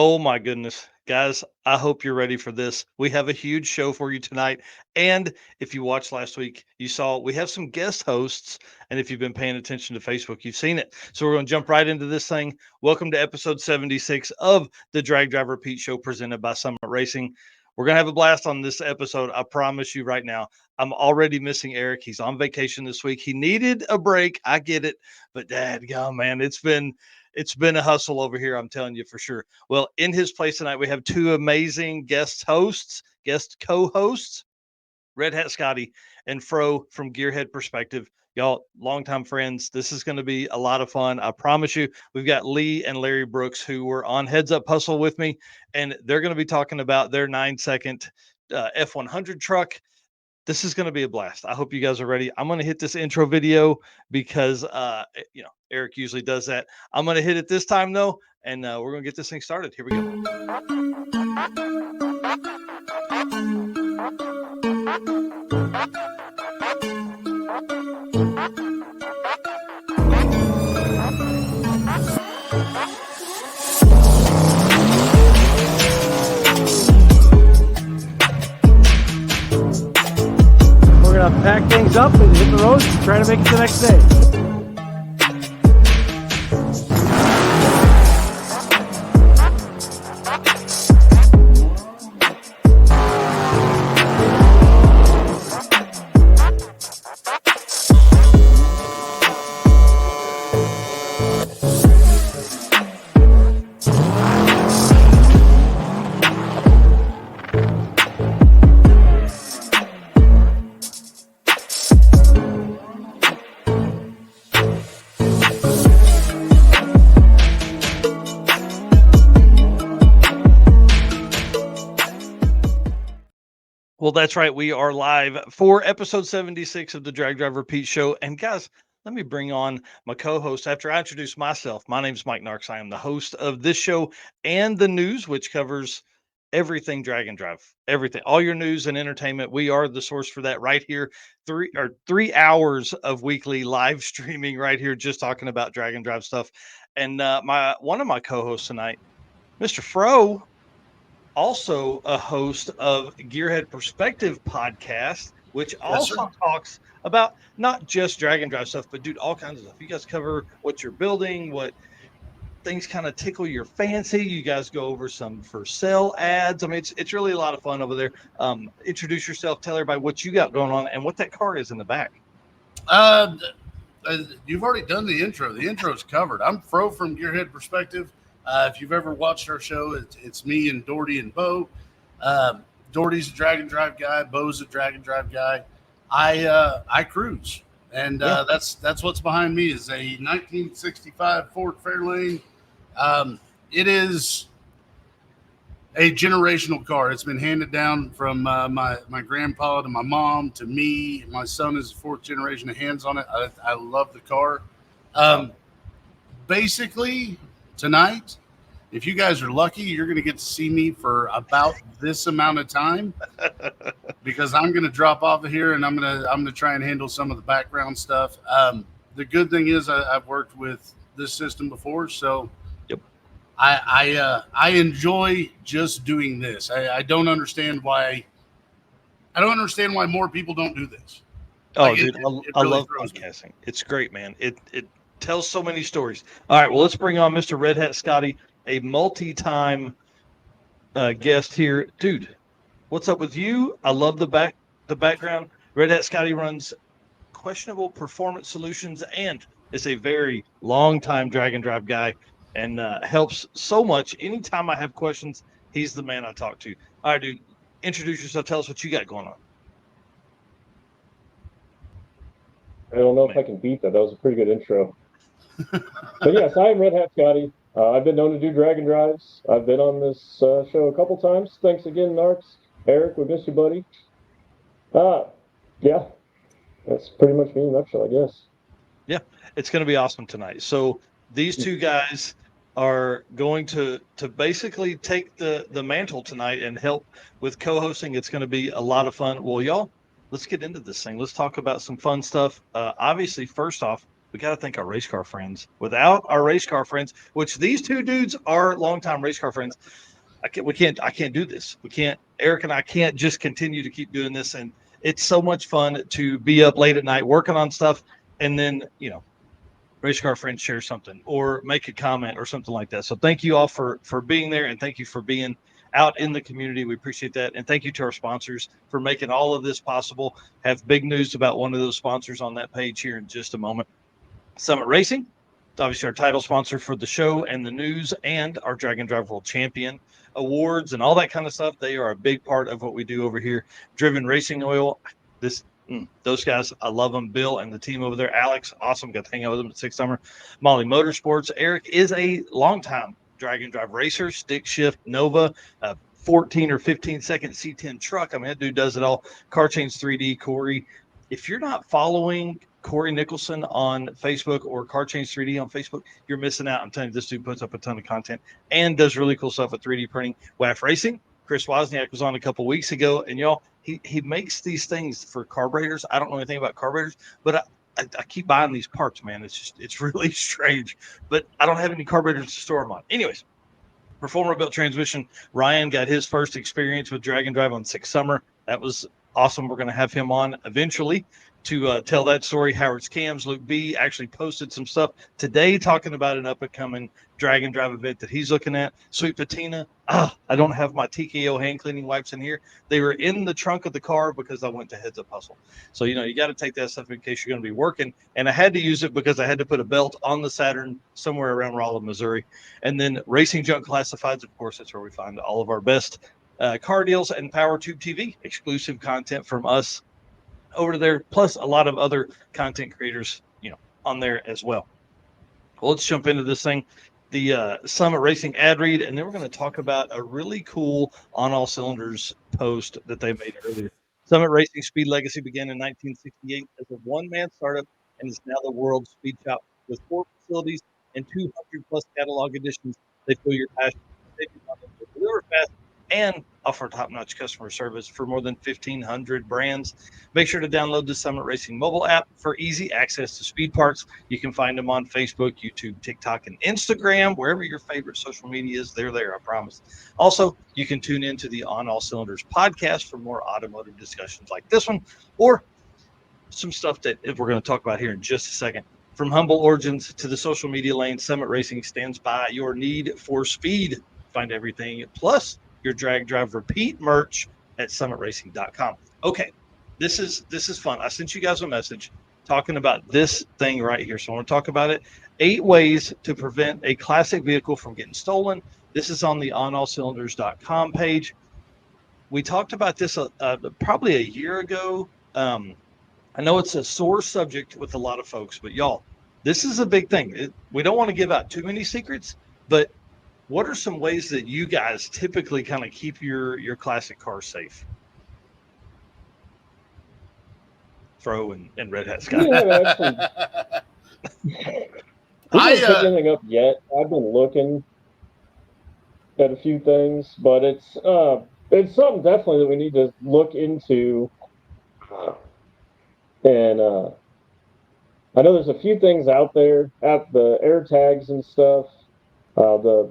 Oh my goodness. Guys, I hope you're ready for this. We have a huge show for you tonight. And if you watched last week, you saw we have some guest hosts. And if you've been paying attention to Facebook, you've seen it. So we're going to jump right into this thing. Welcome to episode 76 of the Drag Driver Pete Show presented by Summit Racing. We're going to have a blast on this episode. I promise you right now. I'm already missing Eric. He's on vacation this week. He needed a break. I get it. But dad, yeah, man, it's been a hustle over here. I'm telling you for sure. Well, in his place tonight, we have two amazing guest co-hosts, Redhat Scotty and Fro from Gearhead Perspective. Y'all, longtime friends. This is going to be a lot of fun. I promise you. We've got Lee and Larry Brooks who were on Heads Up Hustle with me, and they're going to be talking about their 9-second F100 truck. This is going to be a blast. I hope you guys are ready. I'm going to hit this intro video because Eric usually does that. I'm going to hit it this time though, and we're going to get this thing started. Here we go. We're gonna pack things up and hit the road and try to make it the next day. Well, that's right. We are live for episode 76 of the Drag Driver Pete Show. And guys, let me bring on my co-host after I introduce myself. My name is Mike Narks. I am the host of this show and the news, which covers everything drag and drive, everything, all your news and entertainment. We are the source for that right here. 3 hours of weekly live streaming right here, just talking about drag and drive stuff. And one of my co-hosts tonight, Mr. Fro, also a host of Gearhead Perspective podcast, which also talks about not just drag and drive stuff, but dude, all kinds of stuff. You guys cover what you're building, what things kind of tickle your fancy. You guys go over some for sale ads. I mean, it's really a lot of fun over there. Introduce yourself, tell everybody what you got going on and what that car is in the back. You've already done the intro. The intro is covered. I'm Fro from Gearhead Perspective. If you've ever watched our show, it's me and Doherty and Bo. Doherty's a drag and drive guy. Bo's a drag and drive guy. I cruise, and that's what's behind me is a 1965 Ford Fairlane. It is a generational car. It's been handed down from my grandpa to my mom to me. My son is the fourth generation of hands on it. I love the car. Basically, tonight, if you guys are lucky, you're going to get to see me for about this amount of time because I'm going to drop off of here and I'm going to try and handle some of the background stuff. The good thing is I've worked with this system before, so yep. I enjoy just doing this. I don't understand why. I don't understand why more people don't do this. Oh, dude, I love podcasting. It's great, man. It tells so many stories. All right, well, let's bring on Mr. Redhat Scotty, a multi-time guest here. Dude, what's up with you? I love the background. Redhat Scotty runs Questionable Performance Solutions and is a very long-time drag and drive guy and helps so much. Anytime I have questions, he's the man I talk to. All right, dude, introduce yourself. Tell us what you got going on. I don't know if I can beat that. That was a pretty good intro. But yes, I am Redhat Scotty. I've been known to do drag and drives. I've been on this show a couple times. Thanks again, Narks. Eric, we miss you, buddy. Yeah, that's pretty much me in a nutshell, I guess. Yeah, it's going to be awesome tonight. So these two guys are going to basically take the mantle tonight and help with co-hosting. It's going to be a lot of fun. Well, y'all, let's get into this thing. Let's talk about some fun stuff. Obviously, first off, we got to thank our race car friends. Without our race car friends, which these two dudes are longtime race car friends, I can't do this. Eric and I can't just continue to keep doing this. And it's so much fun to be up late at night working on stuff. And then, race car friends share something or make a comment or something like that. So thank you all for being there. And thank you for being out in the community. We appreciate that. And thank you to our sponsors for making all of this possible. Have big news about one of those sponsors on that page here in just a moment. Summit Racing, obviously our title sponsor for the show and the news, and our Dragon Drive World Champion awards and all that kind of stuff. They are a big part of what we do over here. Driven Racing Oil, those guys, I love them. Bill and the team over there. Alex, awesome. Got to hang out with them at Six Summer. Molly Motorsports. Eric is a longtime Dragon Drive racer, stick shift Nova, 14 or 15 second C10 truck. I mean, that dude does it all. Car Chains 3D, Corey. If you're not following Corey Nicholson on Facebook or Car Chains 3D on Facebook, you're missing out. I'm telling you, this dude puts up a ton of content and does really cool stuff with 3D printing. WAF Racing, Chris Wozniak was on a couple weeks ago, and y'all, he makes these things for carburetors. I don't know anything about carburetors, but I keep buying these parts, man. It's really strange, but I don't have any carburetors to store them on. Anyways, Performer Built Transmission. Ryan got his first experience with Dragon Drive on Six Summer. That was awesome. We're going to have him on eventually to tell that story. Howard's Cams, Luke B actually posted some stuff today talking about an up-and-coming Dragon Drive event that he's looking at. Sweet Patina. I don't have my TKO hand cleaning wipes in here. They were in the trunk of the car because I went to Heads Up Hustle. So, you got to take that stuff in case you're going to be working. And I had to use it because I had to put a belt on the Saturn somewhere around Rolla, Missouri. And then Racing Junk Classifieds, of course, that's where we find all of our best car deals, and PowerTube TV, exclusive content from us over there, plus a lot of other content creators, on there as well. Well, let's jump into this thing, the Summit Racing ad read, and then we're going to talk about a really cool On All Cylinders post that they made earlier. Summit Racing Speed Legacy began in 1968 as a one-man startup and is now the world's speed shop with 4 facilities and 200 plus catalog editions. They feel your passion, they deliver fast, and offer top-notch customer service for more than 1,500 brands. Make sure to download the Summit Racing mobile app for easy access to speed parts. You can find them on Facebook, YouTube, TikTok, and Instagram. Wherever your favorite social media is, they're there, I promise. Also, you can tune into the On All Cylinders podcast for more automotive discussions like this one, or some stuff that we're going to talk about here in just a second. From humble origins to the social media lane, Summit Racing stands by your need for speed. Find everything, plus your drag, drive, repeat merch at summitracing.com. Okay, this is fun. I sent you guys a message talking about this thing right here. So I want to talk about it. 8 ways to prevent a classic vehicle from getting stolen. This is on the onallcylinders.com page. We talked about this probably a year ago. I know it's a sore subject with a lot of folks, but y'all, this is a big thing. We don't want to give out too many secrets, but what are some ways that you guys typically kind of keep your classic car safe? Fro and Redhat Scott. We haven't picked anything up yet. I've been looking at a few things, but it's something definitely that we need to look into. And I know there's a few things out there, at the air tags and stuff. The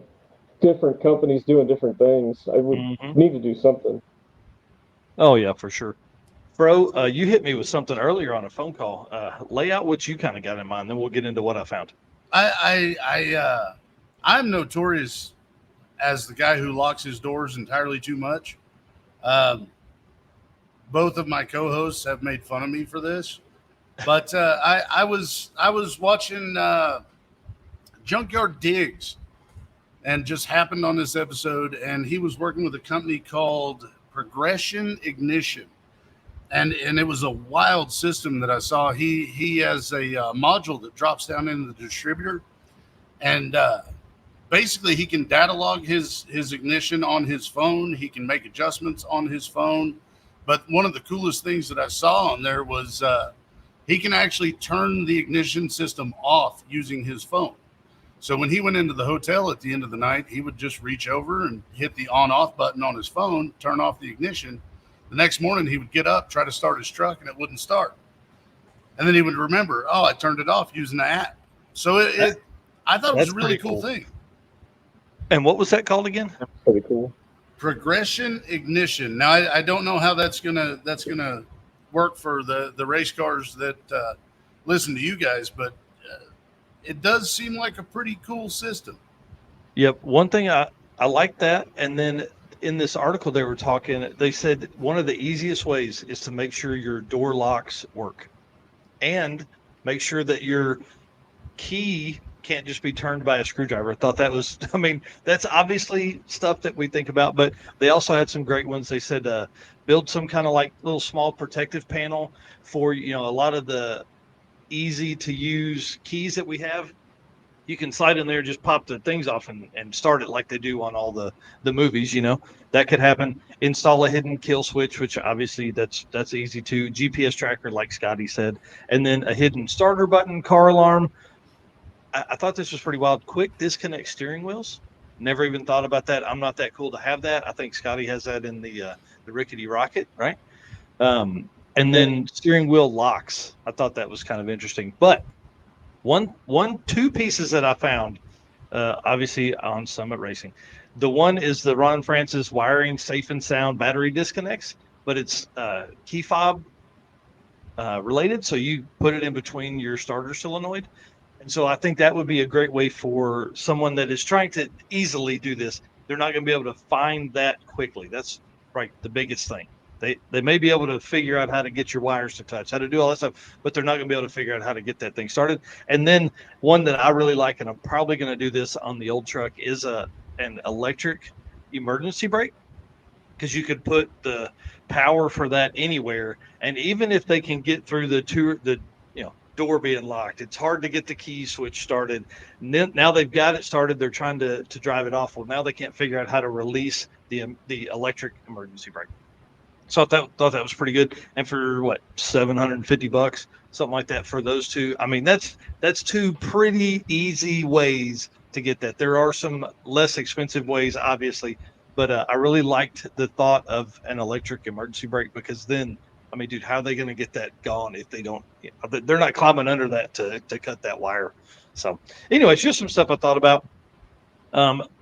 different companies doing different things. I would need to do something. Oh yeah, for sure. Bro, you hit me with something earlier on a phone call. Lay out what you kind of got in mind, then we'll get into what I found. I'm notorious as the guy who locks his doors entirely too much. Both of my co-hosts have made fun of me for this, but I was watching Junkyard Diggs, and just happened on this episode, and he was working with a company called Progression Ignition, and it was a wild system that I saw. He has a module that drops down into the distributor, and basically he can data log his ignition on his phone. He can make adjustments on his phone. But one of the coolest things that I saw on there was he can actually turn the ignition system off using his phone. So when he went into the hotel at the end of the night, he would just reach over and hit the on-off button on his phone, turn off the ignition. The next morning, he would get up, try to start his truck, and it wouldn't start. and then he would remember, oh, I turned it off using the app. So I thought it was a really cool thing. And what was that called again? That's pretty cool. Progression ignition. Now I don't know how that's gonna work for the race cars that listen to you guys, but it does seem like a pretty cool system. Yep. One thing I like that. And then in this article they were talking, they said one of the easiest ways is to make sure your door locks work and make sure that your key can't just be turned by a screwdriver. I thought that was, I mean, that's obviously stuff that we think about, but they also had some great ones. They said build some kind of like little small protective panel for, a lot of the easy to use keys that we have. You can slide in there, just pop the things off and start it like they do on all the movies, that could happen. Install a hidden kill switch, which obviously that's easy too. GPS tracker, like Scotty said, and then a hidden starter button, car alarm. I thought this was pretty wild. Quick disconnect steering wheels. Never even thought about that. I'm not that cool to have that. I think Scotty has that in the Rickety Rocket, right? And then steering wheel locks. I thought that was kind of interesting. But two pieces that I found, obviously on Summit Racing. The one is the Ron Francis wiring safe and sound battery disconnects, but it's key fob related. So you put it in between your starter solenoid. And so I think that would be a great way for someone that is trying to easily do this. They're not going to be able to find that quickly. That's right, the biggest thing. They may be able to figure out how to get your wires to touch, how to do all that stuff, but they're not going to be able to figure out how to get that thing started. And then one that I really like, and I'm probably going to do this on the old truck, is an electric emergency brake, because you could put the power for that anywhere. And even if they can get through the door being locked, it's hard to get the key switch started. Now they've got it started, they're trying to drive it off. Well, now they can't figure out how to release the electric emergency brake. So I thought that was pretty good. And for what, $750, something like that for those two. I mean, that's two pretty easy ways to get that. There are some less expensive ways, obviously, but I really liked the thought of an electric emergency brake, because then, I mean, dude, how are they going to get that gone if they don't? They're not climbing under that to cut that wire. So anyway, it's just some stuff I thought about.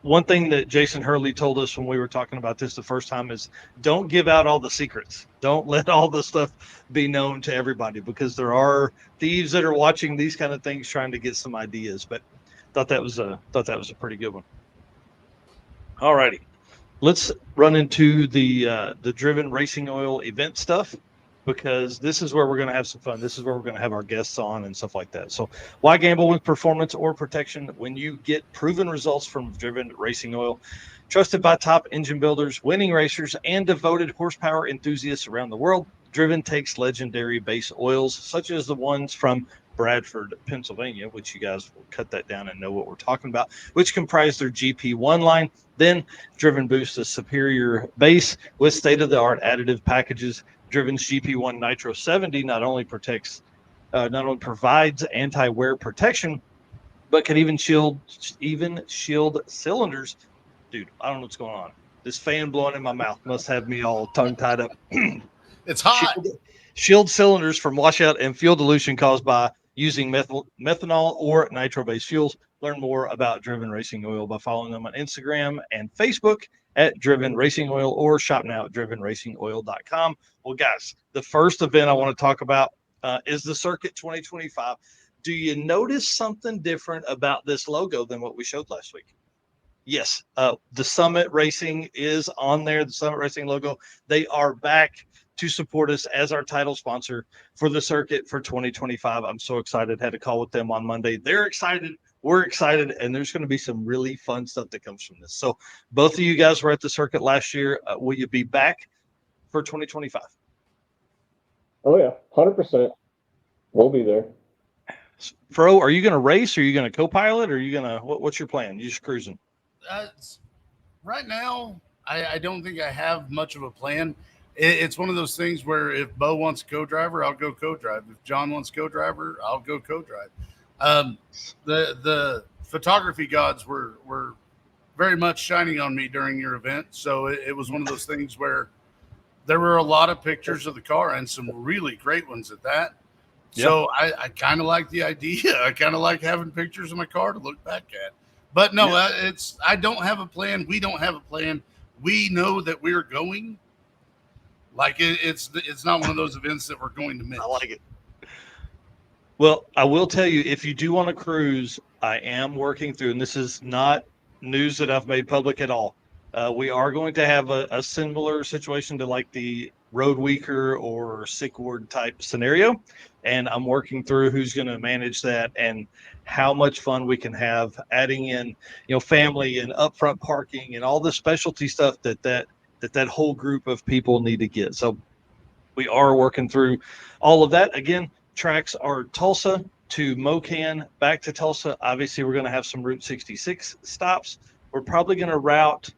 One thing that Jason Hurley told us when we were talking about this the first time is don't give out all the secrets. Don't let all the stuff be known to everybody, because there are thieves that are watching these kind of things trying to get some ideas. But thought that was a pretty good one. All righty. Let's run into the Driven Racing Oil event stuff, because this is where we're going to have some fun. This is where we're going to have our guests on and stuff like that. So why gamble with performance or protection when you get proven results from Driven Racing Oil? Trusted by top engine builders, winning racers, and devoted horsepower enthusiasts around the world, Driven takes legendary base oils such as the ones from Bradford, Pennsylvania, which you guys will cut that down and know what we're talking about, which comprise their GP1 line. Then Driven boosts a superior base with state-of-the-art additive packages. Driven's GP1 Nitro 70 not only provides anti-wear protection, but can even shield cylinders. Dude, I don't know what's going on. This fan blowing in my mouth must have me all tongue tied up. It's hot. Shield cylinders from washout and fuel dilution caused by using methanol or nitro-based fuels. Learn more about Driven Racing Oil by following them on Instagram and Facebook at Driven Racing Oil, or shop now at drivenracingoil.com. Well, guys, the first event I want to talk about is the Circuit 2025. Do you notice something different about this logo than what we showed last week? Yes, the Summit Racing is on there, the Summit Racing logo. They are back to support us as our title sponsor for the Circuit for 2025. I'm so excited. Had a call with them on Monday. They're excited. We're excited. And there's going to be some really fun stuff that comes from this. So both of you guys were at the Circuit last year. Will you be back for 2025? Oh, yeah, 100%. We'll be there. Fro, are you going to race? Or are you going to co-pilot? Or are you going to, what's your plan? You just cruising? Right now, I don't think I have much of a plan. It's one of those things where if Bo wants co-driver, I'll go co-drive. If John wants co-driver, I'll go co-drive. The photography gods were very much shining on me during your event. So it was one of those things where there were a lot of pictures of the car and some really great ones at that. So I kind of like the idea. I kind of like having pictures of my car to look back at. But no, I don't have a plan. We don't have a plan. We know that we're going. Like it's not one of those events that we're going to miss. I like it. Well, I will tell you, if you do want to cruise, I am working through, and this is not news that I've made public at all. We are going to have a similar situation to like the road weaker or sick ward type scenario. And I'm working through who's going to manage that and how much fun we can have adding in, family and upfront parking and all the specialty stuff that whole group of people need to get. So we are working through all of that. Again, tracks are Tulsa to Mocan, back to Tulsa. Obviously, we're going to have some Route 66 stops. We're probably going to route,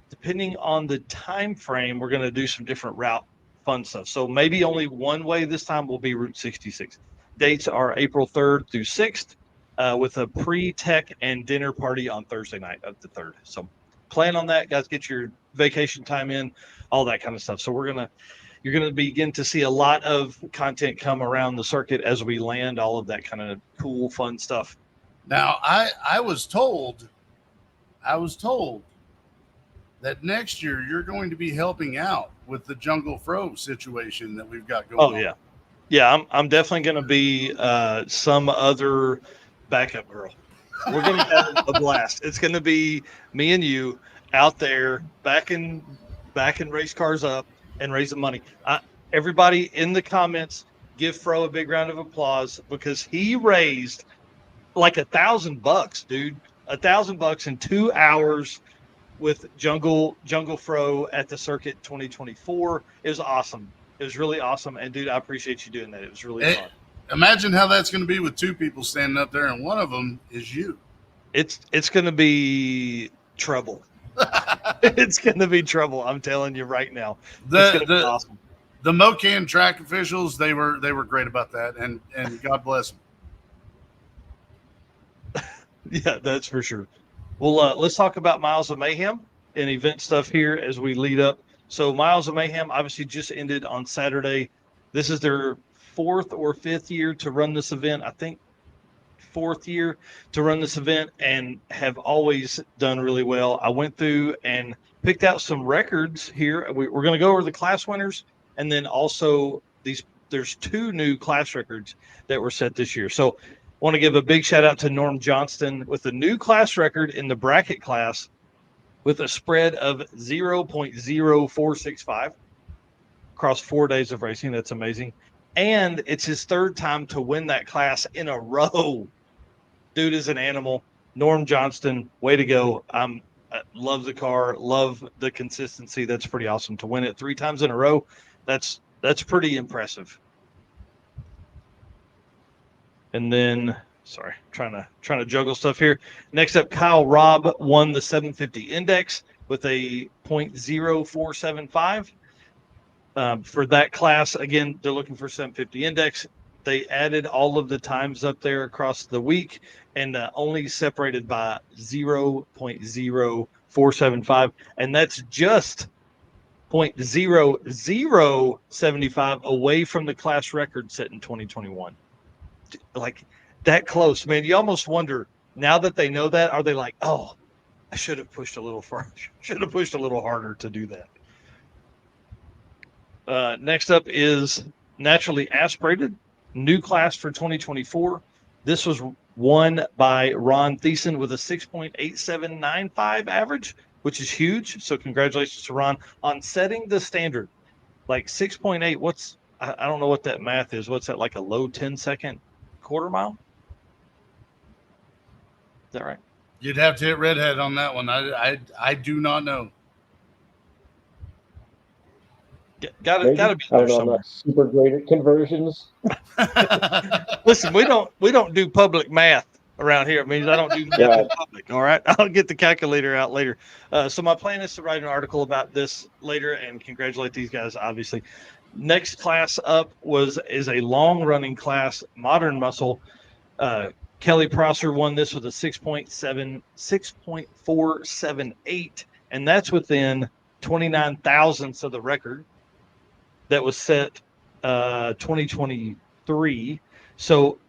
depending on the time frame, we're going to do some different route fun stuff. So maybe only one way this time will be Route 66. Dates are April 3rd through 6th with a pre-tech and dinner party on Thursday night of the 3rd. So plan on that, guys. Get your vacation time in, all that kind of stuff. So you're going to begin to see a lot of content come around the circuit as we land all of that kind of cool, fun stuff. Now, I was told that next year you're going to be helping out with the Jungle Fro situation that we've got going on. Oh, yeah. Yeah, I'm definitely going to be some other backup girl. We're going to have a blast. It's going to be me and you out there backing race cars up and raising money. Everybody in the comments, give Fro a big round of applause because he raised like $1,000, dude. $1,000 in 2 hours with Jungle Fro at the circuit 2024. It was awesome. It was really awesome. And dude, I appreciate you doing that. It was really fun. Imagine how that's going to be with two people standing up there, and one of them is you. It's going to be trouble. It's going to be trouble. I'm telling you right now. It's going to be awesome. The Mocan track officials, they were great about that, and God bless them. Yeah, that's for sure. Well, let's talk about Miles of Mayhem and event stuff here as we lead up. So Miles of Mayhem obviously just ended on Saturday. This is their 4th or 5th year to run this event. I think 4th year to run this event and have always done really well. I went through and picked out some records here. We're going to go over the class winners, and then also there's 2 new class records that were set this year. So I want to give a big shout out to Norm Johnston with a new class record in the bracket class with a spread of 0.0465 across 4 days of racing. That's amazing. And it's his 3rd time to win that class in a row. Dude is an animal. Norm Johnston, way to go. I love the car, love the consistency. That's pretty awesome. To win it 3 times in a row, that's pretty impressive. And then, sorry, trying to juggle stuff here. Next up, Kyle Robb won the 750 Index with a 0.0475. For that class, again, they're looking for 750 Index. They added all of the times up there across the week and only separated by 0.0475. And that's just 0.0075 away from the class record set in 2021. Like that close, man. You almost wonder now that they know that, are they like, oh, I should have pushed a little farther, should have pushed a little harder to do that. Next up is naturally aspirated, new class for 2024. This was won by Ron Thiessen with a 6.8795 average, which is huge. So congratulations to Ron on setting the standard. Like 6.8, I don't know what that math is. What's that, like a low 10-second quarter mile? Is that right? You'd have to hit Redhead on that one. I do not know. Got to be there somewhere. Not super great at conversions. Listen, we don't do public math around here. It means I don't do math in public. All right, I'll get the calculator out later. So my plan is to write an article about this later and congratulate these guys. Obviously, next class up is a long running class, modern muscle. Kelly Prosser won this with a 6.478, and that's within 29 thousandths of the record that was set 2020 2023. So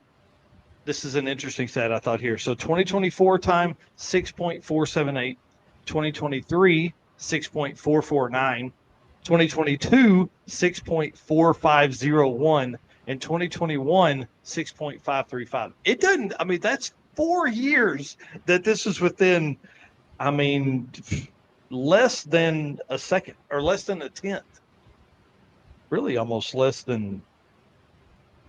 this is an interesting stat I thought here. So 2024 time, 6.478. 2023, 6.449. 2022, 6.4501. And 2021, 6.535. It doesn't, I mean, that's 4 years that this is within, I mean, less than a second or less than a tenth. Really almost less than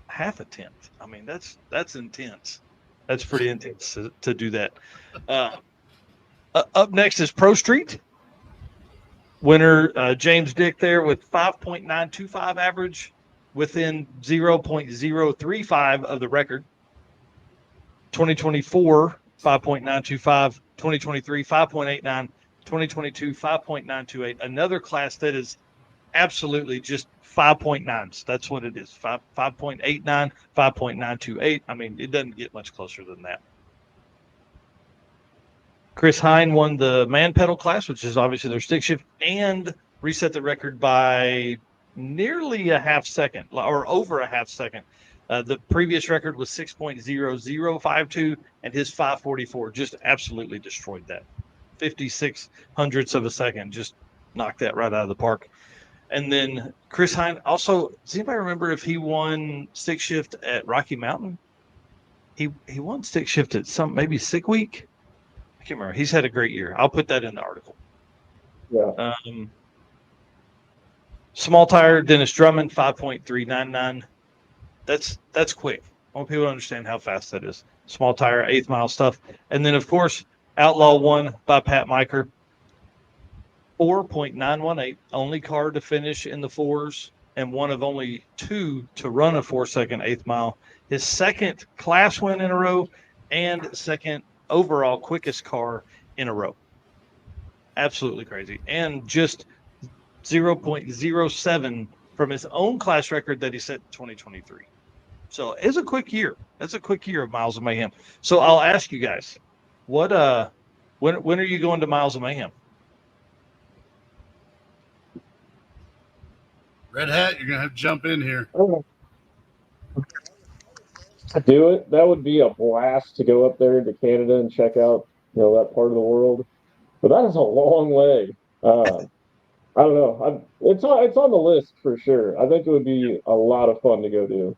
half a tenth. I mean, that's intense. That's pretty intense to do that. Up next is Pro Street. Winner James Dick there with 5.925 average, within 0.035 of the record. 2024, 5.925. 2023, 5.89. 2022, 5.928. Another class that is absolutely just 5.9s. That's what it is. 5.89, 5.928. I mean, it doesn't get much closer than that. Chris Hine won the man pedal class, which is obviously their stick shift, and reset the record by nearly a half second, or over a half second. The previous record was 6.0052, and his 544 just absolutely destroyed that. 56 hundredths of a second, just knocked that right out of the park. And then Chris Hine also, does anybody remember if he won stick shift at Rocky Mountain? He won stick shift at maybe Sick Week. I can't remember. He's had a great year. I'll put that in the article. Yeah. Small tire, Dennis Drummond, 5.399. That's quick. I want people to understand how fast that is. Small tire, 8th mile stuff. And then, of course, Outlaw 1 by Pat Miker, 4.918. Only car to finish in the fours and one of only 2 to run a 4-second 8th mile. His second class win in a row and second overall quickest car in a row. Absolutely crazy. And just 0.07 from his own class record that he set in 2023. So it's a quick year. That's a quick year of Miles of Mayhem. So I'll ask you guys, when are you going to Miles of Mayhem? Red Hat, you're gonna have to jump in here. Do it. That would be a blast to go up there to Canada and check out, that part of the world. But that is a long way. I don't know. It's on the list for sure. I think it would be a lot of fun to go do.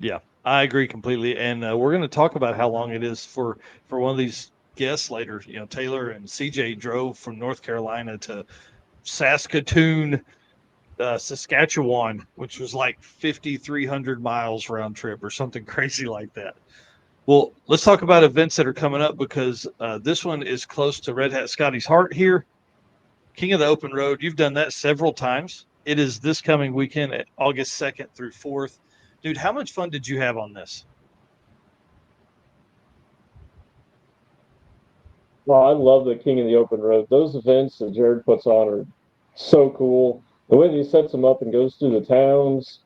Yeah, I agree completely. And we're going to talk about how long it is for one of these guests later. Taylor and CJ drove from North Carolina to Saskatoon, Saskatchewan, which was like 5,300 miles round trip or something crazy like that. Well, let's talk about events that are coming up, because this one is close to Red Hat Scotty's heart here. King of the Open Road. You've done that several times. It is this coming weekend at August 2nd through 4th. Dude, how much fun did you have on this? Well, I love the King of the Open Road. Those events that Jared puts on are so cool. The way that he sets them up and goes through the towns,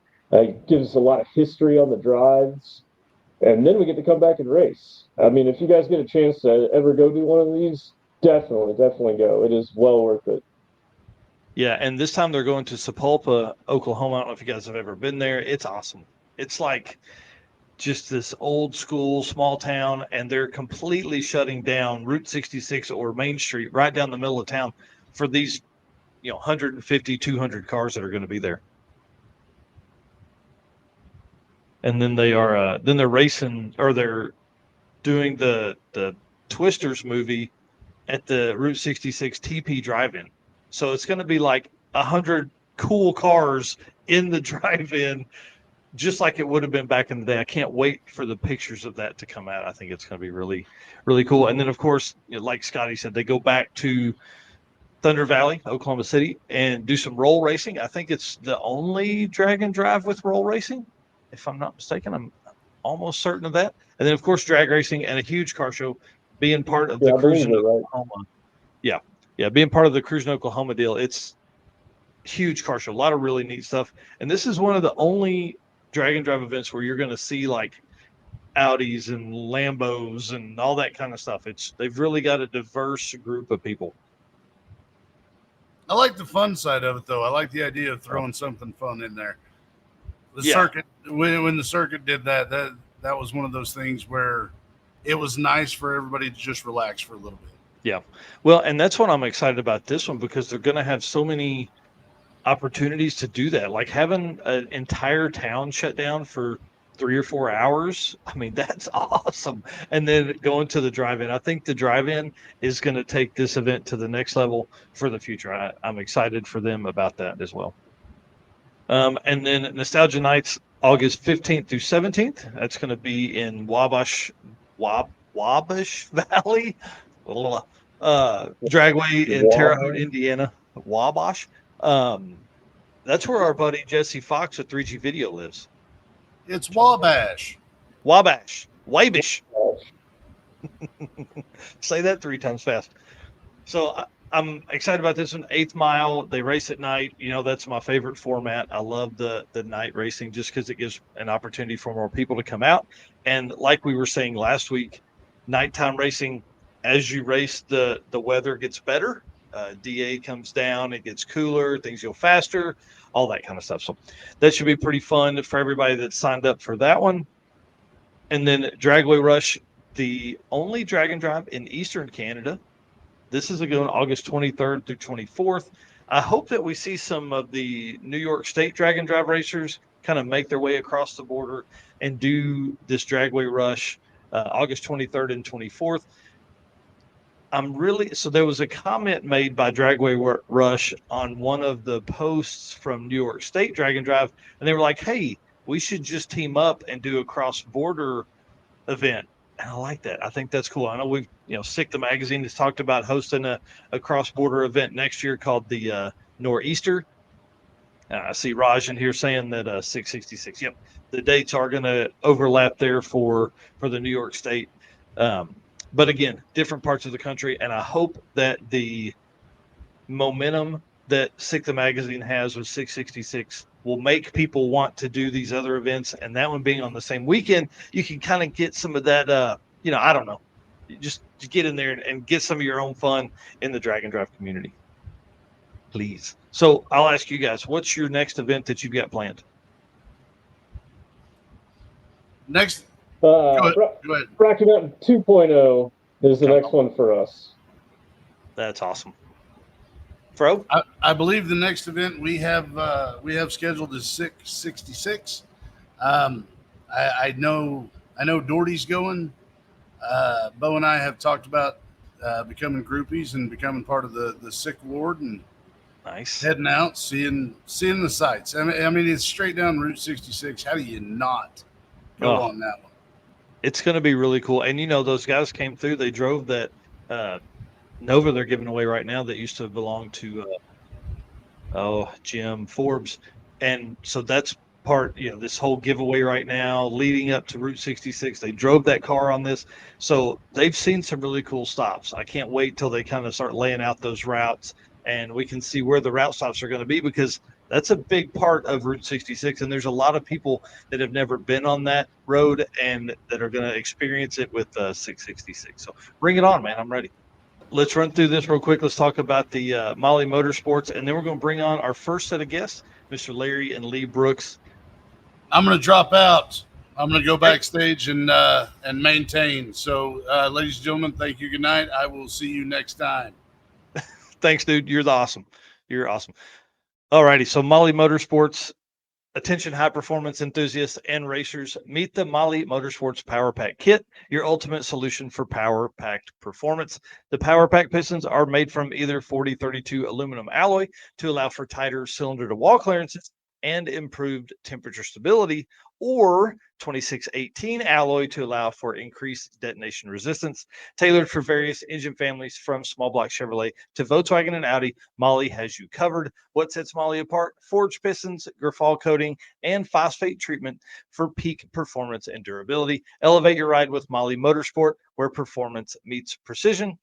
gives a lot of history on the drives. And then we get to come back and race. I mean, if you guys get a chance to ever go do one of these, definitely go. It is well worth it. Yeah, and this time they're going to Sapulpa, Oklahoma. I don't know if you guys have ever been there. It's awesome. It's like just this old school small town, and they're completely shutting down Route 66 or Main Street right down the middle of town for these 150, 200 cars that are going to be there. And then they're racing, or they're doing the Twisters movie at the Route 66 TP drive-in. So it's going to be like 100 cool cars in the drive-in, just like it would have been back in the day. I can't wait for the pictures of that to come out. I think it's going to be really, really cool. And then, of course, like Scotty said, they go back to Thunder Valley, Oklahoma City, and do some roll racing. I think it's the only drag and drive with roll racing, if I'm not mistaken. I'm almost certain of that. And then, of course, drag racing and a huge car show, being part of the Cruise in Oklahoma. Yeah, being part of the Cruise in Oklahoma deal. It's huge car show, a lot of really neat stuff. And this is one of the only drag and drive events where you're going to see like Audis and Lambos and all that kind of stuff. They've really got a diverse group of people. I like the fun side of it, though. I like the idea of throwing something fun in there. The Yeah. circuit, when the circuit did that was one of those things where it was nice for everybody to just relax for a little bit. Yeah. Well, and that's what I'm excited about this one, because they're going to have so many opportunities to do that. Like having an entire town shut down for 3 or 4 hours. I mean, that's awesome. And then going to the drive-in. I think the drive-in is going to take this event to the next level for the future. I'm excited for them about that as well. And then Nostalgia Nights, August 15th through 17th. That's going to be in Wabash Valley, Dragway in Terre Haute, Indiana. Wabash. That's where our buddy Jesse Fox at 3G Video lives. It's Wabash. Wabash. Wabash. Say that 3 times fast. So I'm excited about this one. 8th Mile. They race at night. You know, that's my favorite format. I love the night racing just because it gives an opportunity for more people to come out. And like we were saying last week, nighttime racing, as you race, the weather gets better. DA comes down, it gets cooler, things go faster, all that kind of stuff. So that should be pretty fun for everybody that signed up for that one. And then Dragway Rush, the only drag and drive in Eastern Canada. This is going August 23rd through 24th. I hope that we see some of the New York State drag and drive racers kind of make their way across the border and do this Dragway Rush August 23rd and 24th. So there was a comment made by Dragway Rush on one of the posts from New York State Drag and Drive, and they were like, hey, we should just team up and do a cross-border event. And I like that. I think that's cool. I know we've, Sick the Magazine has talked about hosting a cross-border event next year called the Nor'easter. I see Raj in here saying that 666. Yep, the dates are going to overlap there for the New York State. But again, different parts of the country, and I hope that the momentum that Sick the Magazine has with 666 will make people want to do these other events. And that one being on the same weekend, you can kind of get some of that, I don't know, just get in there and get some of your own fun in the drag and drive community, please. So I'll ask you guys, what's your next event that you've got planned? Next, go ahead. Rocky Mountain 2.0 is the next one for us. That's awesome. Fro? I believe the next event we have scheduled is 666. I know Doherty's going. Bo and I have talked about becoming groupies and becoming part of the sick ward and nice heading out, seeing the sights. I mean, it's straight down Route 66. How do you not go on that one? It's going to be really cool. And those guys came through. They drove that Nova they're giving away right now that used to belong to Jim Forbes. And so that's part, this whole giveaway right now leading up to Route 66. They drove that car on this. So they've seen some really cool stops. I can't wait till they kind of start laying out those routes and we can see where the route stops are going to be, because that's a big part of Route 66. And there's a lot of people that have never been on that road and that are going to experience it with 666. So bring it on, man. I'm ready. Let's run through this real quick. Let's talk about the Molly Motorsports, and then we're going to bring on our first set of guests, Mr. Larry and Lee Brooks. I'm going to drop out. I'm going to go backstage and maintain. So, ladies and gentlemen, thank you. Good night. I will see you next time. Thanks, dude. You're awesome. You're awesome. All righty. So Molly Motorsports, attention high performance enthusiasts and racers, meet the Molly Motorsports Power Pack Kit, your ultimate solution for power packed performance. The Power Pack pistons are made from either 4032 aluminum alloy to allow for tighter cylinder to wall clearances and improved temperature stability, or 2618 alloy to allow for increased detonation resistance. Tailored for various engine families from small block Chevrolet to Volkswagen and Audi, Molly has you covered. What sets Molly apart? Forged pistons, Grafal coating, and phosphate treatment for peak performance and durability. Elevate your ride with Molly Motorsport, where performance meets precision.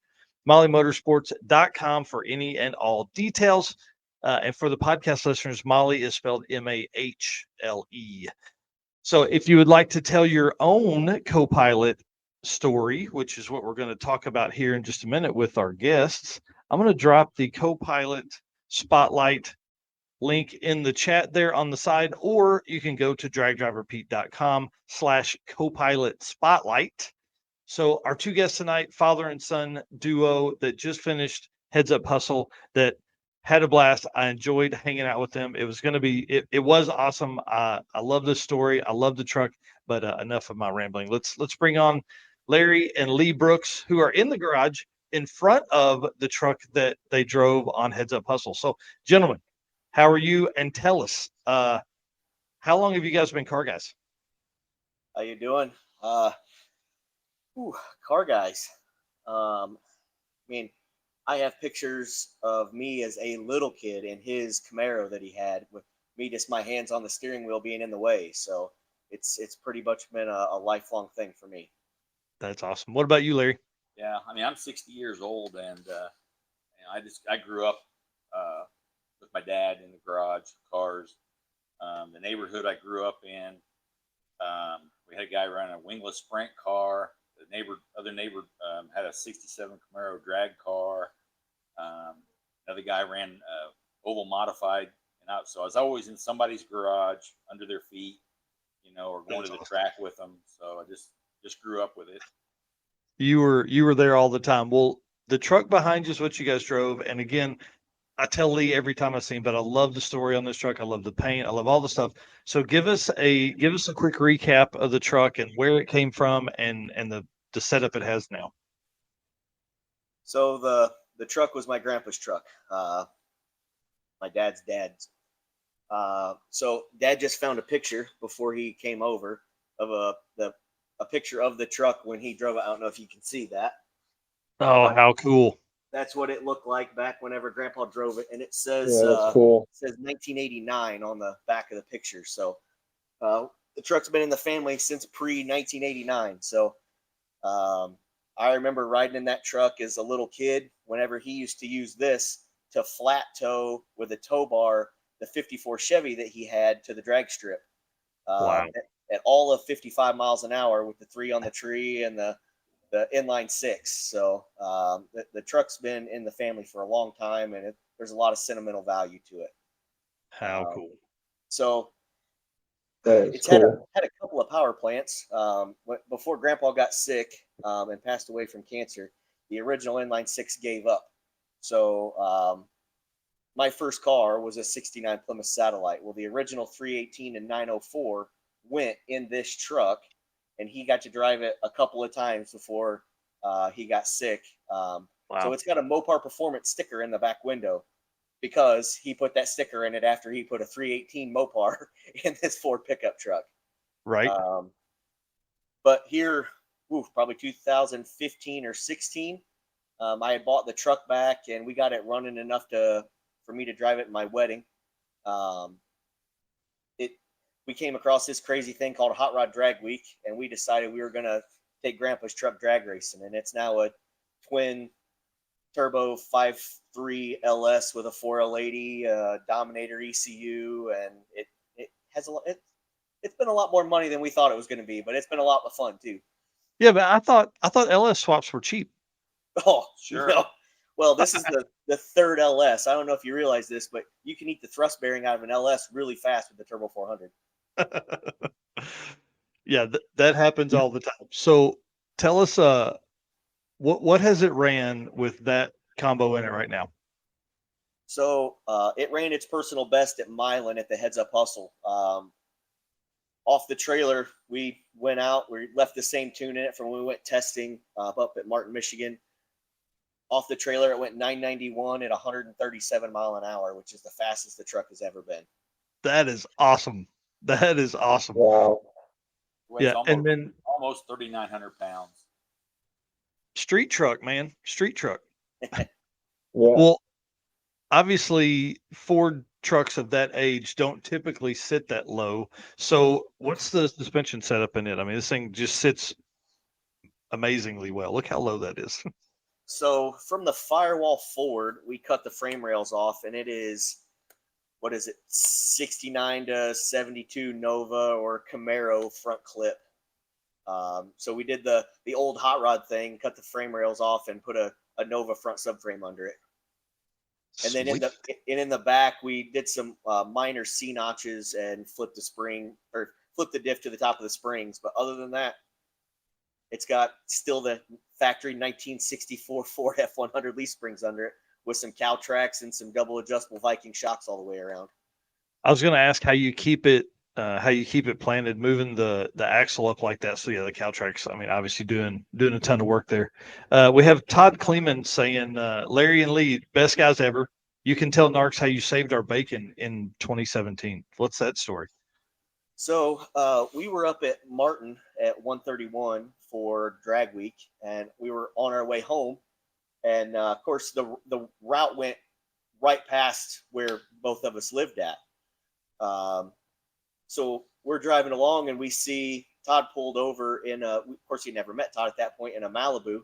MollyMotorsports.com for any and all details. And for the podcast listeners, Molly is spelled Mahle. So if you would like to tell your own co-pilot story, which is what we're going to talk about here in just a minute with our guests, I'm going to drop the co-pilot spotlight link in the chat there on the side, or you can go to dragdriverpete.com/copilot spotlight. So our two guests tonight, father and son duo that just finished Heads Up Hustle, that had a blast. I enjoyed hanging out with them. It was going to be, it was awesome. I love this story. I love the truck, but enough of my rambling. Let's bring on Larry and Lee Brooks, who are in the garage in front of the truck that they drove on Heads Up Hustle. So, gentlemen, how are you? And tell us, how long have you guys been car guys? How you doing? Car guys. I mean, I have pictures of me as a little kid in his Camaro that he had, with me just my hands on the steering wheel being in the way. So it's pretty much been a lifelong thing for me. That's awesome. What about you, Larry? Yeah, I mean, I'm 60 years old, and I grew up with my dad in the garage, cars. The neighborhood I grew up in, we had a guy running a wingless Sprint car. The other neighbor had a '67 Camaro drag car. Another guy ran oval modified, and out. So I was always in somebody's garage under their feet, or going to the track with them. So I just grew up with it. You were there all the time. Well, the truck behind you is what you guys drove. And again, I tell Lee every time I see him, but I love the story on this truck. I love the paint. I love all the stuff. So give us a quick recap of the truck and where it came from and the setup it has now. So the truck was my grandpa's truck, my dad's. So Dad just found a picture before he came over of a picture of the truck when he drove it. I don't know if you can see that. Oh, how cool. That's what it looked like back whenever Grandpa drove it. And it says, cool. It says 1989 on the back of the picture. So the truck's been in the family since pre-1989. So I remember riding in that truck as a little kid whenever he used to use this to flat tow with a tow bar the 54 Chevy that he had to the drag strip. Wow. At all of 55 miles an hour with the 3 on the tree and the inline 6. So the truck's been in the family for a long time, and there's a lot of sentimental value to it. How cool. So it's had cool. a couple of power plants. Before Grandpa got sick and passed away from cancer, the original inline 6 gave up. So my first car was a 69 Plymouth Satellite. Well, the original 318 and 904 went in this truck, and he got to drive it a couple of times before he got sick. Wow. So it's got a Mopar Performance sticker in the back window because he put that sticker in it after he put a 318 Mopar in this Ford pickup truck. Right. But here, probably 2015 or 16, I had bought the truck back, and we got it running enough for me to drive it in my wedding. We came across this crazy thing called Hot Rod Drag Week, and we decided we were going to take Grandpa's truck drag racing. And it's now a twin turbo 5.3 LS with a 4L80 Dominator ECU, and it has it's been a lot more money than we thought it was going to be, but it's been a lot of fun too. Yeah, but I thought LS swaps were cheap. Oh, sure. No. Well, this is the third LS. I don't know if you realize this, but you can eat the thrust bearing out of an LS really fast with the Turbo 400. Yeah, that happens all the time. So tell us, what has it ran with that combo in it right now? So it ran its personal best at Milan at the Heads Up Hustle. Off the trailer, we went out. We left the same tune in it from when we went testing up at Martin, Michigan. Off the trailer, it went 991 at 137 mile an hour, which is the fastest the truck has ever been. That is awesome. That is awesome. Wow. Yeah, and then almost 3,900 pounds. Street truck, man. Street truck. Yeah. Well, obviously, Ford trucks of that age don't typically sit that low. So what's the suspension setup in it? I mean, this thing just sits amazingly well. Look how low that is. So from the firewall forward, we cut the frame rails off, and it is, 69 to 72 Nova or Camaro front clip. So we did the old hot rod thing, cut the frame rails off, and put a Nova front subframe under it. And then Sweet. in the back, we did some minor C notches and flipped the spring or flipped the diff to the top of the springs. But other than that, it's got still the factory 1964 Ford F100 leaf springs under it with some cow tracks and some double adjustable Viking shocks all the way around. I was going to ask how you keep it planted, moving the axle up like that. So yeah, the cow tracks. I mean, obviously doing a ton of work there. We have Todd Kleeman saying, Larry and Lee, best guys ever. You can tell Narks how you saved our bacon in 2017. What's that story? So we were up at Martin at 131 for drag week, and we were on our way home. And of course, the route went right past where both of us lived at. So we're driving along, and we see Todd pulled over in a. Of course, he never met Todd at that point, in a Malibu.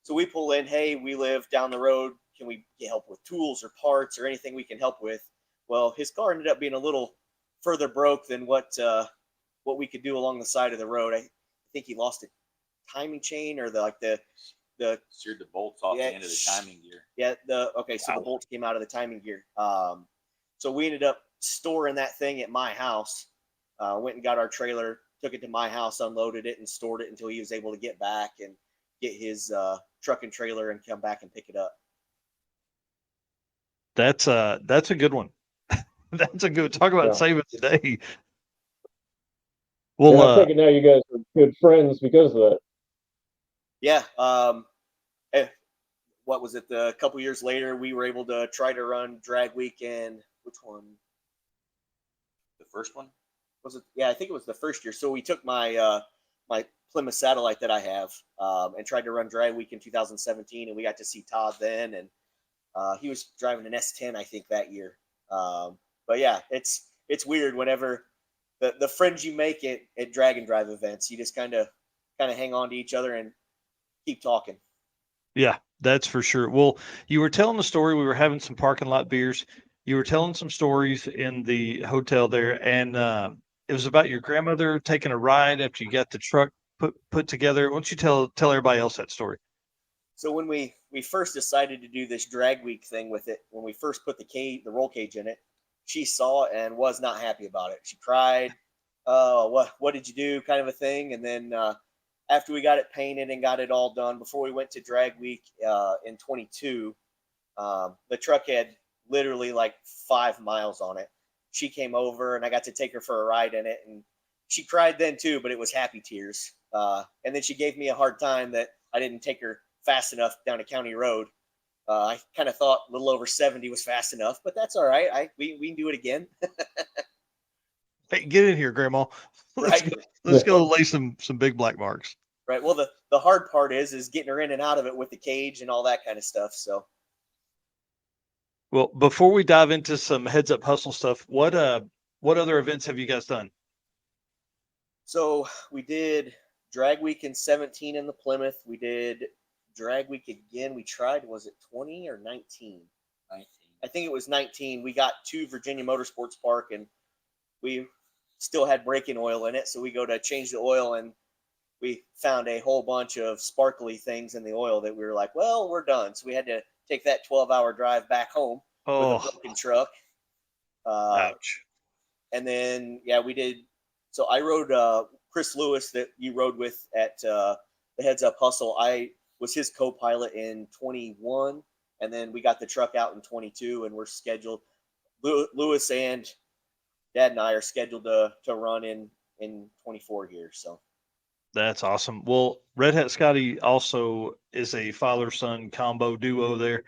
So we pull in. Hey, we live down the road. Can we get help with tools or parts or anything we can help with? Well, his car ended up being a little further broke than what we could do along the side of the road. I think he lost a timing chain or the seared the bolts off the end of the timing gear. Yeah, so the bolts came out of the timing gear. So we ended up storing that thing at my house. Went and got our trailer, took it to my house, unloaded it, and stored it until he was able to get back and get his truck and trailer and come back and pick it up. That's a good one. That's a good talk about saving the day. Well, I take it now you guys are good friends because of that. Yeah. What was it? A couple years later, we were able to try to run drag weekend. Which one? The first one? Was it? Yeah, I think it was the first year. So we took my my Plymouth Satellite that I have and tried to run drag week in 2017, and we got to see Todd then, and he was driving an S10, I think, that year. But yeah, it's weird whenever the friends you make at drag and drive events, you just kind of hang on to each other and keep talking. Yeah, that's for sure. Well, you were telling the story. We were having some parking lot beers. You were telling some stories in the hotel there, and it was about your grandmother taking a ride after you got the truck put together. Why don't you tell everybody else that story? So when we first decided to do this drag week thing with it, when we first put the roll cage in it, she saw it and was not happy about it. She cried, what did you do, kind of a thing. And then after we got it painted and got it all done, before we went to drag week in 22, the truck had literally like 5 miles on it. She came over and I got to take her for a ride in it, and she cried then too, but it was happy tears. And then she gave me a hard time that I didn't take her fast enough down a county road. I kind of thought a little over 70 was fast enough, but that's all right. We can do it again. Hey, get in here, Grandma. Right. Let's go lay some big black marks. Right. Well, the hard part is getting her in and out of it with the cage and all that kind of stuff. So. Well, before we dive into some heads up hustle stuff, what other events have you guys done? So we did drag week in 17 in the Plymouth. We did drag week again. We tried, was it 20 or 19? 19. I think it was 19. We got to Virginia Motorsports Park and we still had braking oil in it. So we go to change the oil and we found a whole bunch of sparkly things in the oil that we were like, well, we're done. So we had to take that 12-hour drive back home with a broken truck. Ouch. And then, yeah, we did. So I rode Chris Lewis that you rode with at the Heads Up Hustle. I was his co-pilot in 21, and then we got the truck out in 22, and we're scheduled. Lewis and Dad and I are scheduled to run in 24 here. So that's awesome. Well, Redhat Scotty also is a father-son combo duo there.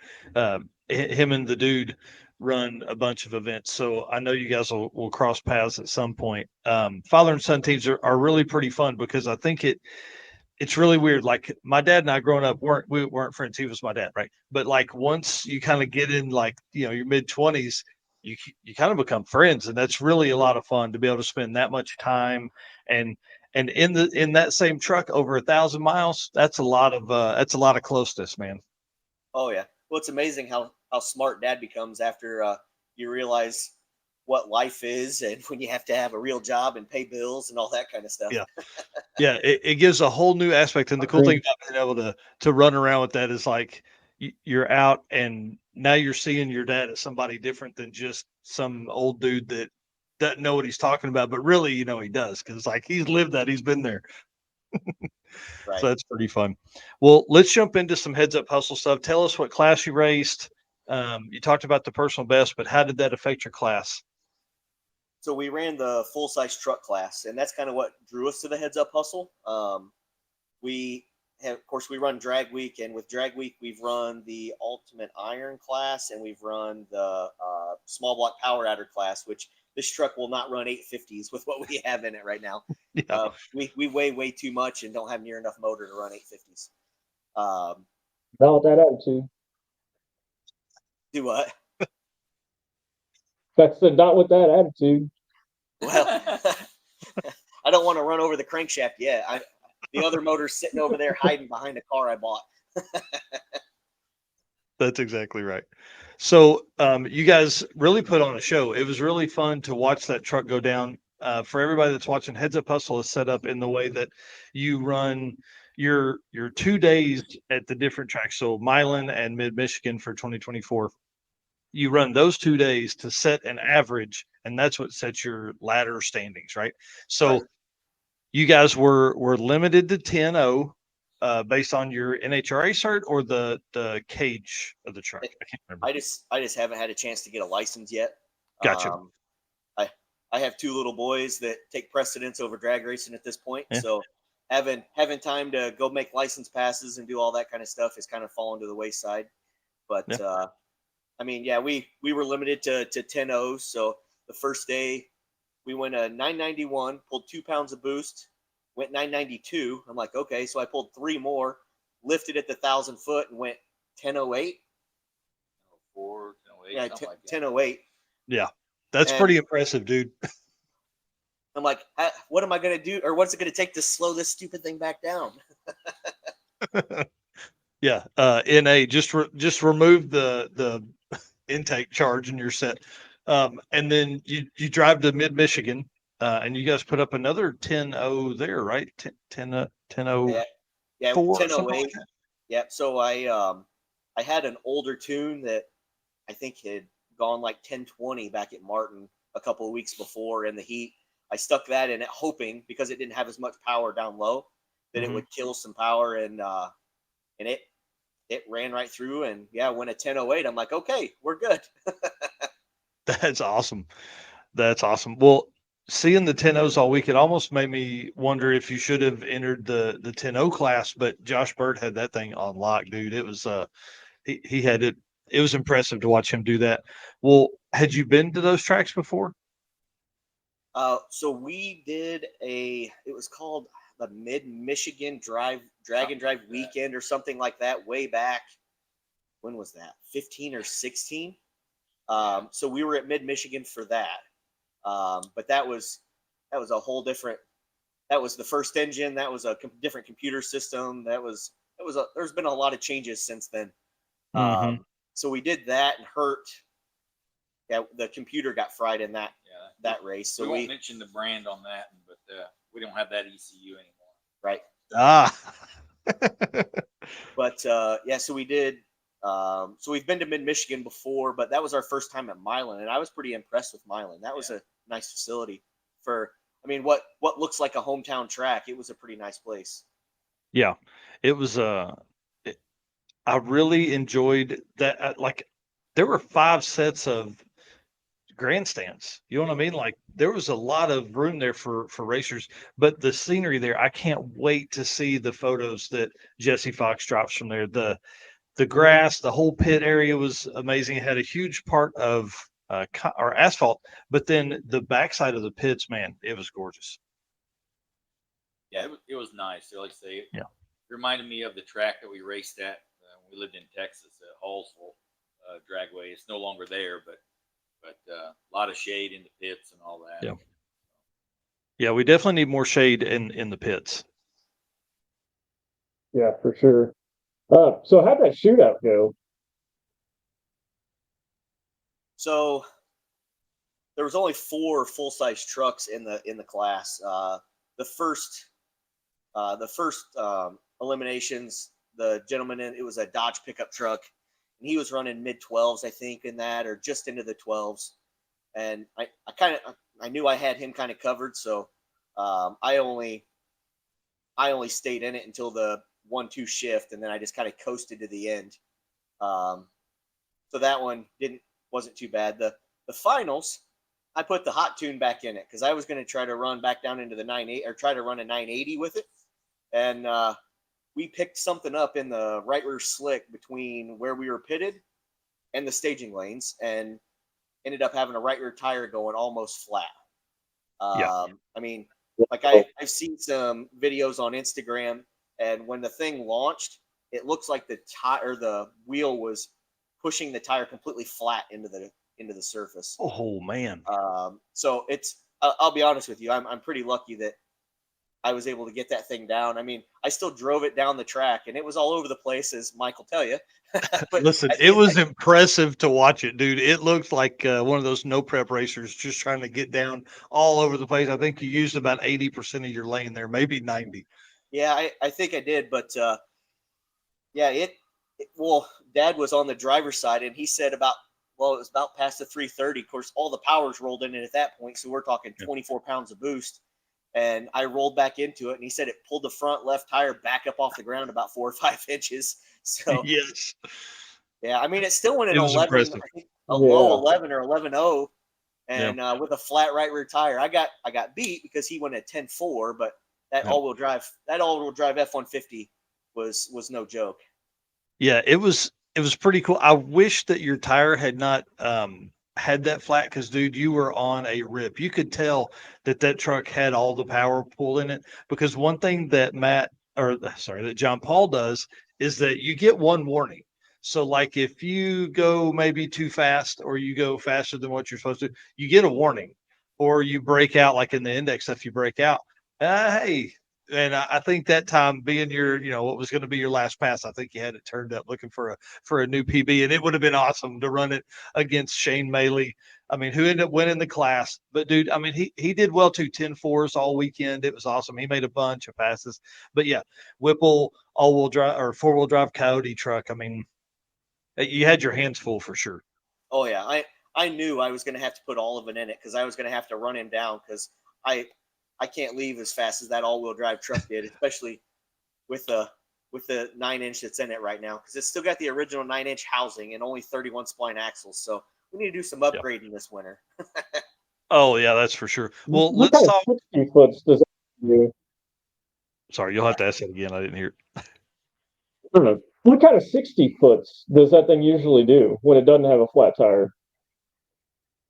Him and the dude run a bunch of events, so I know you guys will cross paths at some point. Father and son teams are really pretty fun because I think it's really weird. Like my dad and I growing up we weren't friends. He was my dad, right? But like once you kind of get in like your mid-20s, you kind of become friends, and that's really a lot of fun to be able to spend that much time and in that same truck over 1,000 miles. That's a lot of closeness, man. Oh yeah. Well, it's amazing how smart Dad becomes after you realize what life is and when you have to have a real job and pay bills and all that kind of stuff. Yeah. Yeah. It gives a whole new aspect. And the cool thing about being able to run around with that is like you're out and now you're seeing your dad as somebody different than just some old dude that doesn't know what he's talking about, but really, he does, because like he's lived that, he's been there. Right. So that's pretty fun. Well, let's jump into some heads up hustle stuff. Tell us what class you raced. You talked about the personal best, but how did that affect your class? So we ran the full size truck class, and that's kind of what drew us to the heads up hustle. We have, of course, we run drag week, and with drag week, we've run the ultimate iron class, and we've run the small block power adder class, which this truck will not run 850s with what we have in it right now. Yeah. We weigh way too much and don't have near enough motor to run 850s. Not with that attitude. Do what? That's not with that attitude. Well, I don't want to run over the crankshaft yet. The other motor's sitting over there hiding behind a car I bought. That's exactly right. So you guys really put on a show. It was really fun to watch that truck go down. For everybody that's watching, Heads Up Hustle is set up in the way that you run your 2 days at the different tracks. So Milan and Mid Michigan for 2024. You run those 2 days to set an average, and that's what sets your ladder standings, right? So Right. you guys were limited to 10-0 based on your NHRA cert or the cage of the truck. I can't remember. I just haven't had a chance to get a license yet. Gotcha. I have two little boys that take precedence over drag racing at this point. Yeah. So having time to go make license passes and do all that kind of stuff is kind of fallen to the wayside. But Yeah. I mean, yeah, we were limited to 10-0. So the first day we went a 991, pulled 2 pounds of boost, went 992. I'm like, okay, so I pulled 3 more, lifted at the 1,000 foot and went 1008. 4, 1008, Yeah, something like that. 1008. Yeah. That's And pretty impressive, dude. I'm like, what am I going to do? Or what's it going to take to slow this stupid thing back down? Yeah. NA, just remove the intake charge and you're set. And then you drive to Mid Michigan, and you guys put up another 10-0 there, right? 10-0. Yeah, 4, something like 1008. that. Yeah. So I had an older tune that I think had gone like 1020 back at Martin a couple of weeks before in the heat. I stuck that in it, hoping because it didn't have as much power down low that it Mhm. would kill some power, and it ran right through. And yeah, when at 1008, I'm like, okay, we're good. That's awesome. That's awesome. Well, seeing the 10-0s all week, it almost made me wonder if you should have entered the 10-0 class, but Josh Bird had that thing on lock, dude. It was he had it. It was impressive to watch him do that. Well, had you been to those tracks before? So we did it was called the Mid Michigan Drag and Drive Weekend or something like that way back. When was that? 15 or 16? So we were at Mid Michigan for that. But that was a whole different. That was the first engine. That was a different computer system. There's been a lot of changes since then. Mhm. So we did that and hurt. Yeah, the computer got fried in that race. So we won't mention the brand on that, but we don't have that ECU anymore. Right. Ah. But yeah, so we did. So we've been to Mid Michigan before, but that was our first time at Milan, and I was pretty impressed with Milan. That was a nice facility for. I mean, what looks like a hometown track. It was a pretty nice place. Yeah. It was I really enjoyed that. Like, there were 5 sets of grandstands. You know what I mean? Like, there was a lot of room there for racers, but the scenery there, I can't wait to see the photos that Jesse Fox drops from there. The grass, the whole pit area was amazing. It had a huge part of or asphalt, but then the backside of the pits, man, it was gorgeous. Yeah, it was nice. So, like I say, Yeah. It reminded me of the track that we raced at. We lived in Texas at Hallsville Dragway. It's no longer there, but a lot of shade in the pits and all that. Yeah. Yeah, we definitely need more shade in the pits. Yeah, for sure. So how'd that shootout go? So there was only 4 full size trucks in the class. The first eliminations, the gentleman it was a Dodge pickup truck. and he was running mid 12s, I think, in that, or just into the 12s. And I knew I had him kind of covered, so I only stayed in it until the 1-2 shift, and then I just kind of coasted to the end. So that one wasn't too bad. The finals, I put the hot tune back in it because I was going to try to run back down into the 980 or try to run a 980 with it, and we picked something up in the right rear slick between where we were pitted and the staging lanes, and ended up having a right rear tire going almost flat. I mean, like I've seen some videos on Instagram, and when the thing launched, it looks like the wheel was pushing the tire completely flat into the surface. Oh man. So I'll be honest with you, I'm pretty lucky that I was able to get that thing down. I mean, I still drove it down the track, and it was all over the place, as Mike will tell you. But Listen, it was impressive to watch it, dude. It looked like one of those no prep racers just trying to get down all over the place. I think you used about 80% of your lane there, maybe 90. Yeah, I think I did, but yeah, well, Dad was on the driver's side, and he said it was about past the 330. Of course, all the powers rolled in it at that point, so we're talking 24 pounds of boost. And I rolled back into it, and he said it pulled the front left tire back up off the ground about 4 or 5 inches. So Yes, yeah, I mean, it still went it an was 11, impressive. I think low 11 or 11.0, and with a flat right rear tire. I got beat because he went at 10.4, but that all-wheel drive F-150 was no joke. Yeah, it was pretty cool. I wish that your tire had not had that flat because, dude, you were on a rip. You could tell that truck had all the power pull in it. Because one thing that that John Paul does is that you get one warning. So, like, if you go maybe too fast or you go faster than what you're supposed to, you get a warning, or you break out, like in the index stuff, you break out. Hey, and I think that time being what was going to be your last pass, I think you had it turned up looking for a new PB, and it would have been awesome to run it against Shane Maley. I mean, who ended up winning the class. But dude, I mean, he did well too. 10-4s all weekend. It was awesome. He made a bunch of passes. But yeah, Whipple all-wheel drive or four-wheel drive Coyote truck. I mean, you had your hands full for sure. Oh yeah, I knew I was going to have to put all of it in it because I was going to have to run him down because I can't leave as fast as that all-wheel drive truck did, especially with the 9-inch that's in it right now, because it's still got the original 9-inch housing and only 31 spline axles. So we need to do some upgrading this winter. Oh yeah, that's for sure. Well, What let's kind talk. of 60 foots does that do? Sorry, you'll have to ask that again. I didn't hear it. I don't know. What kind of 60 foots does that thing usually do when it doesn't have a flat tire?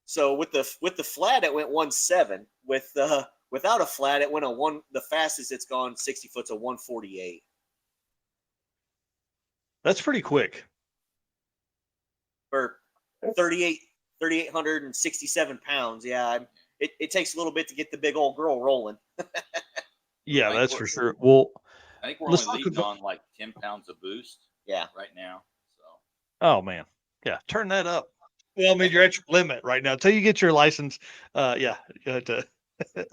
So with the flat, it went 1.7. Without a flat, it went a one. The fastest it's gone 60 foot's a 148. That's pretty quick. For 3,867 pounds. Yeah, it takes a little bit to get the big old girl rolling. Yeah, that's for sure. Well, I think we're let's only talk leading about. on like 10 pounds of boost. Yeah. Right now. So. Oh man, yeah, turn that up. Well, I mean, you're at your limit right now until you get your license. Yeah, you have to.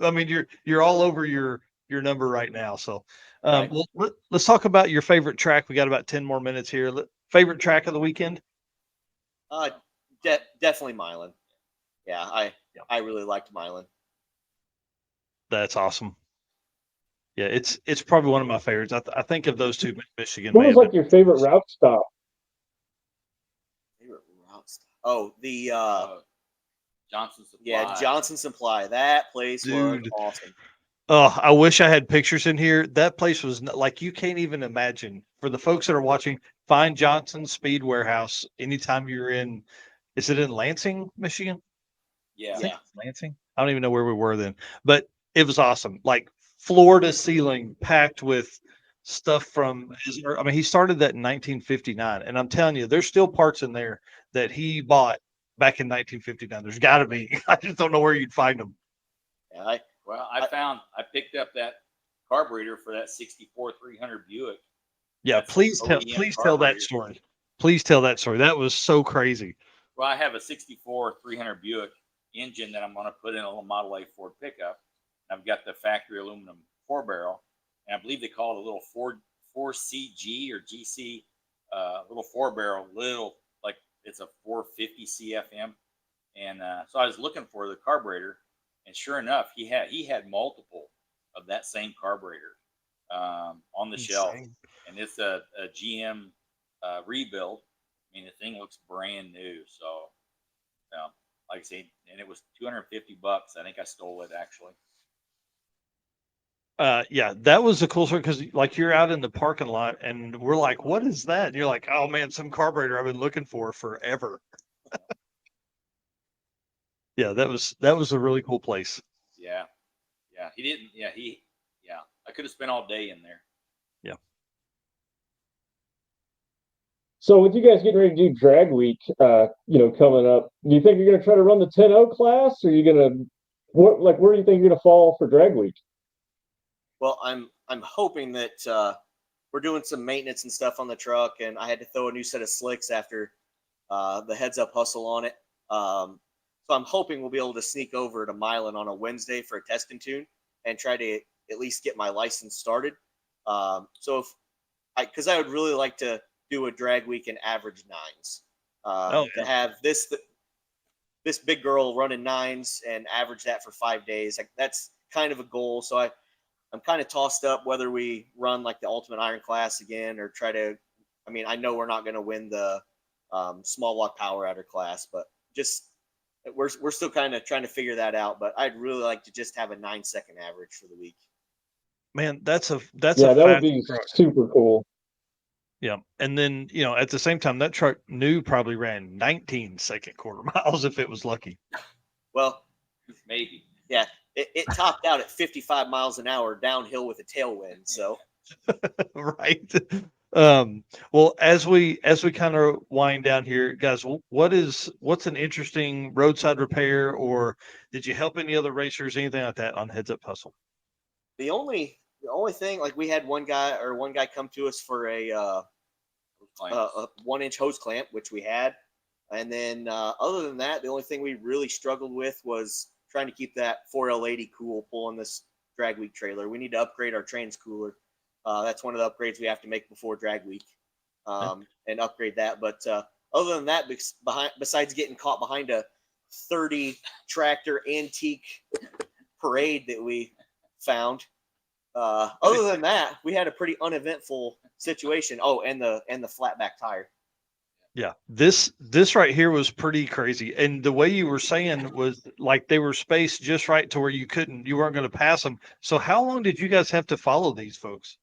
I mean, you're all over your number right now. So, Right. well, let's talk about your favorite track. We got about 10 more minutes here. Favorite track of the weekend? Definitely Milan. Yeah, I really liked Milan. That's awesome. Yeah, it's probably one of my favorites. I think of those two, Michigan. What was like your favorite route stop? Favorite route stop? Oh, the Johnson Supply. Yeah, Johnson Supply. That place was awesome. Oh, I wish I had pictures in here. That place was like, you can't even imagine. For the folks that are watching, find Johnson Speed Warehouse anytime you're in. Is it in Lansing, Michigan? Yeah. Lansing. I don't even know where we were then, but it was awesome. Like floor to ceiling, packed with stuff from. I mean, he started that in 1959, and I'm telling you, there's still parts in there that he bought back in 1959. There's got to be. I just don't know where you'd find them. Yeah, I picked up that carburetor for that 64 300 Buick. Yeah, please tell that story. Please tell that story. That was so crazy. Well, I have a 64 300 Buick engine that I'm going to put in a little Model A Ford pickup. I've got the factory aluminum 4-barrel, and I believe they call it a little 4CG or GC, little 4-barrel, little it's a 450 CFM, and so I was looking for the carburetor, and sure enough, he had multiple of that same carburetor on the shelf, and it's a GM rebuild. I mean, the thing looks brand new. So, like I say, and it was $250. I think I stole it actually. Yeah, that was the cool story because like you're out in the parking lot and we're like, what is that? And you're like, oh man, some carburetor I've been looking for forever. Yeah, that was a really cool place. Yeah. He didn't. Yeah. I could have spent all day in there. Yeah. So with you guys getting ready to do drag week, coming up, do you think you're going to try to run the 10-0 class, or are you going to where do you think you're going to fall for drag week? Well, I'm hoping that we're doing some maintenance and stuff on the truck, and I had to throw a new set of slicks after the heads up hustle on it. So I'm hoping we'll be able to sneak over to Milan on a Wednesday for a test and tune and try to at least get my license started. So because I would really like to do a drag week and average nines. To have this big girl running nines and average that for 5 days, like that's kind of a goal. So I'm kind of tossed up whether we run like the ultimate iron class again or try to. I mean, I know we're not going to win the small block power outer class, but just we're still kind of trying to figure that out. But I'd really like to just have a 9-second average for the week. Man, that's a that fast would be truck. super cool. Yeah. And then, at the same time, that truck probably ran 19-second quarter miles if it was lucky. Well, maybe. Yeah. It topped out at 55 miles an hour downhill with a tailwind. So, right. Well, as we kind of wind down here, guys, what's an interesting roadside repair, or did you help any other racers, anything like that on Heads Up Hustle? The only thing, like we had one guy come to us for a 1-inch hose clamp, which we had, and then other than that, the only thing we really struggled with was trying to keep that 4L80 cool pulling this drag week trailer. We need to upgrade our trans cooler. That's one of the upgrades we have to make before drag week, and upgrade that. But other than that, besides getting caught behind a 30 tractor antique parade that we found, other than that, we had a pretty uneventful situation. Oh, and the flat back tire. Yeah, this right here was pretty crazy, and the way you were saying was like they were spaced just right to where you weren't going to pass them. So how long did you guys have to follow these folks?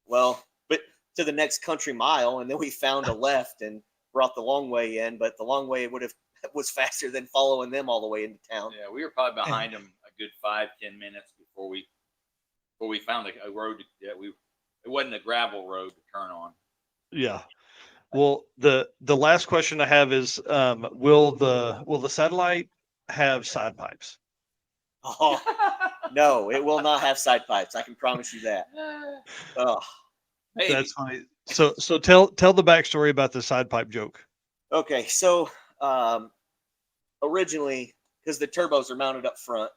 Well, but to the next country mile, and then we found a left and brought the long way in. But the long way was faster than following them all the way into town. Yeah, we were probably behind them a good 5-10 minutes before we found a road that it wasn't a gravel road to turn on. Yeah. Well, the last question I have is, will the satellite have side pipes? Oh, no, it will not have side pipes. I can promise you that. Oh, maybe. That's funny. So tell the backstory about the side pipe joke. Okay, so originally, because the turbos are mounted up front,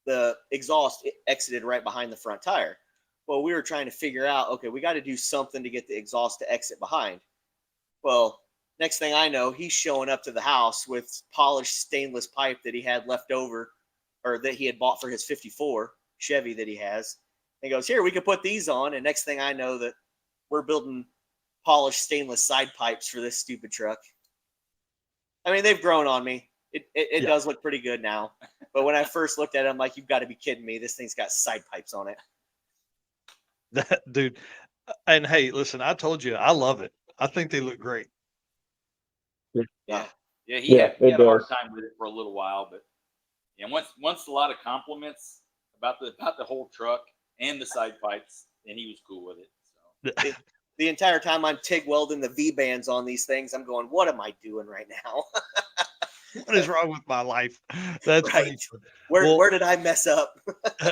the exhaust exited right behind the front tire. Well, we were trying to figure out, okay, we got to do something to get the exhaust to exit behind. Well, next thing I know, he's showing up to the house with polished stainless pipe that he had left over, or that he had bought for his 54 Chevy that he has. And he goes, here, we could put these on. And next thing I know, that we're building polished stainless side pipes for this stupid truck. I mean, they've grown on me. It does look pretty good now. But when I first looked at it, I'm like, you've got to be kidding me. This thing's got side pipes on it. That dude. And hey, listen, I told you, I love it. I think they look great. Yeah. He had a hard time with it for a little while, but once a lot of compliments about the whole truck and the side pipes, and he was cool with it. So. The entire time I'm TIG welding the V bands on these things, I'm going, what am I doing right now? What is wrong with my life? That's right. Where did I mess up?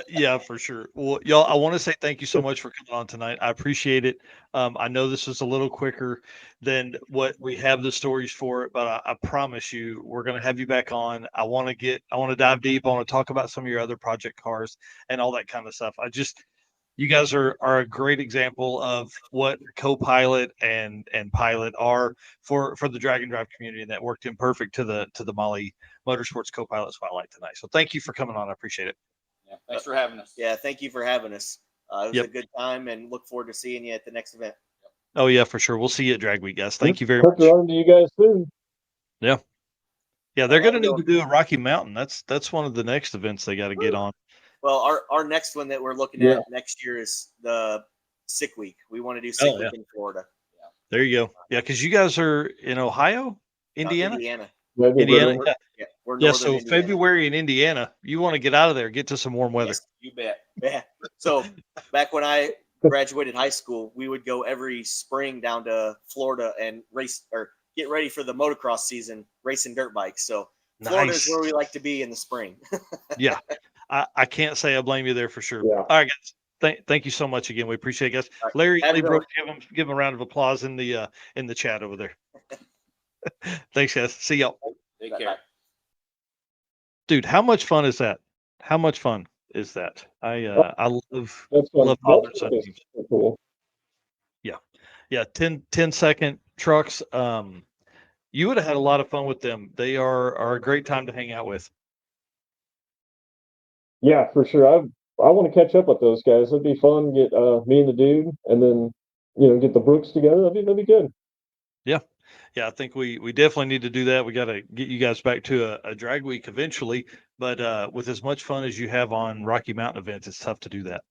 Yeah, for sure. Well, y'all, I want to say thank you so much for coming on tonight. I appreciate it. I know this is a little quicker than what we have the stories for, but I promise you, we're going to have you back on. I want to dive deep. I want to talk about some of your other project cars and all that kind of stuff. You guys are a great example of what co-pilot and pilot are for the drag and drive community, and that worked in perfect to the Molly Motorsports co-pilot spotlight tonight. So thank you for coming on. I appreciate it. Yeah, thanks for having us. Yeah, thank you for having us. It was Yep. a good time, and look forward to seeing you at the next event. Oh yeah, for sure. We'll see you at Drag Week, guys. Thank you very Hope much. to run to you guys soon. Yeah. Yeah, they're Well, going to need to do a Rocky Mountain. That's one of the next events they got to get on. Well, our next one that we're looking Yeah. at next year is the Sick Week. We want to do Sick Oh, Week yeah. in Florida. There you go. Yeah, because you guys are in Ohio, Indiana. Indiana. Maybe Indiana. better. Yeah. Yeah, we're Yeah. northern So Indiana. February in Indiana, you want to get out of there, get to some warm weather. Yes, you bet. Yeah. So back when I graduated high school, we would go every spring down to Florida and race or get ready for the motocross season, racing dirt bikes. So Florida is Nice. where we like to be in the spring. Yeah. I can't say I blame you there for sure. Yeah. All right, guys. Thank you so much again. We appreciate it, guys. All right. Larry Have a Lee good Brooks, give him a round of applause in the chat over there. Thanks, guys. See y'all. Take Bye. care. Dude, how much fun is that? How much fun is that? I love That's fun. love father That's son is games. super cool. Yeah, 10-second trucks. You would have had a lot of fun with them. They are a great time to hang out with. Yeah, for sure. I want to catch up with those guys. It'd be fun. Get me and the dude, and then get the Brooks together. That'd be good. Yeah, I think we definitely need to do that. We got to get you guys back to a drag week eventually. But with as much fun as you have on Rocky Mountain events, it's tough to do that.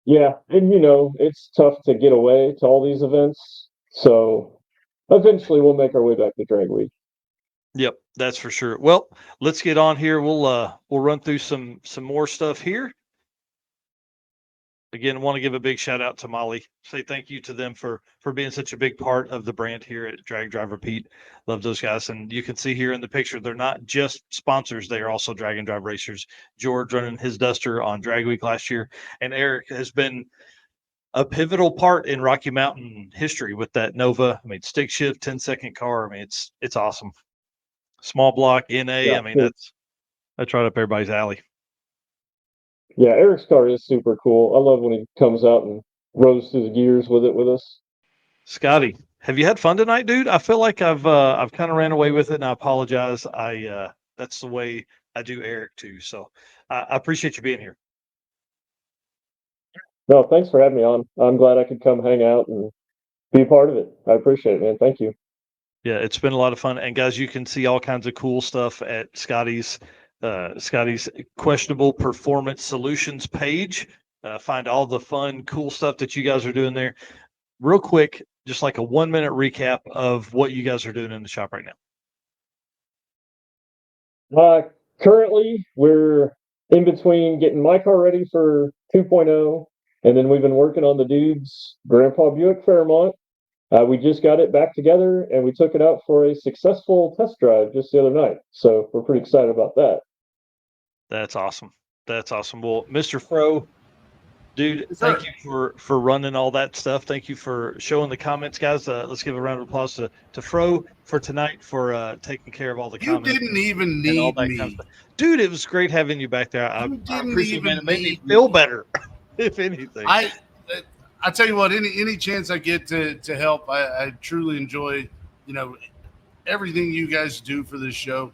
Yeah, and it's tough to get away to all these events. So eventually we'll make our way back to Drag Week. Yep, that's for sure. Well, let's get on here. We'll run through some more stuff here. Again, I want to give a big shout out to Molly. Say thank you to them for being such a big part of the brand here at Drag Drive Repeat. Love those guys. And you can see here in the picture, they're not just sponsors, they are also drag and drive racers. George running his Duster on Drag Week last year, and Eric has been a pivotal part in Rocky Mountain history with that Nova. I mean, stick shift, 10-second car. I mean, it's awesome. Small block, NA. Yeah, I mean, that's right up everybody's alley. Yeah, Eric's car is super cool. I love when he comes out and roasts his gears with it with us. Scotty, have you had fun tonight, dude? I feel like I've kind of ran away with it, and I apologize. That's the way I do Eric too. So I appreciate you being here. No, thanks for having me on. I'm glad I could come hang out and be a part of it. I appreciate it, man. Thank you. Yeah, it's been a lot of fun. And guys, you can see all kinds of cool stuff at Scotty's questionable performance solutions page. Find all the fun, cool stuff that you guys are doing there. Real quick, just like a 1-minute recap of what you guys are doing in the shop right now. Currently, we're in between getting my car ready for 2.0, and then we've been working on the dude's Grandpa Buick Fairmont. We just got it back together, and we took it out for a successful test drive just the other night. So we're pretty excited about that. That's awesome. That's awesome. Well, Mr. Fro, dude, Yes, thank sir. you for running all that stuff. Thank you for showing the comments, guys. Let's give a round of applause to Fro for tonight for taking care of all the You comments. didn't even and all need that me. kind of stuff. Dude, it was great having you back there. I You didn't appreciate it, even man. It made me need feel me. better, if anything. I tell you what, any chance I get to help, I truly enjoy, everything you guys do for this show.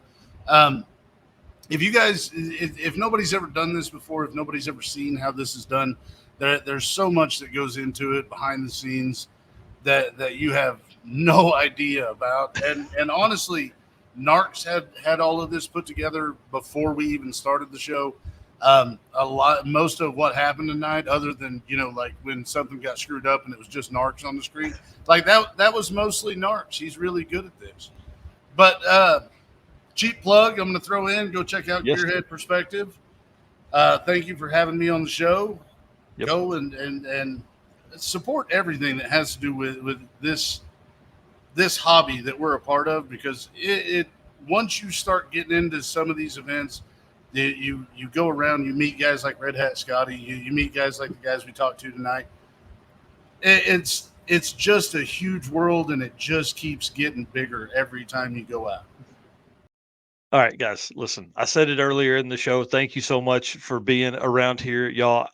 If you guys, if nobody's ever done this before, if nobody's ever seen how this is done, there's so much that goes into it behind the scenes that you have no idea about. And honestly, Narcs had all of this put together before we even started the show. Most of what happened tonight, other than like when something got screwed up and it was just Narcs on the screen, like that was mostly Narcs. He's really good at this. But cheap plug, I'm going to throw in. Go check out Yes. Gearhead Perspective. Thank you for having me on the show. Yep. Go and support everything that has to do with this hobby that we're a part of, because it once you start getting into some of these events, you go around, you meet guys like Redhat Scotty, you meet guys like the guys we talked to tonight. It's just a huge world, and it just keeps getting bigger every time you go out. All right, guys, listen, I said it earlier in the show. Thank you so much for being around here, y'all.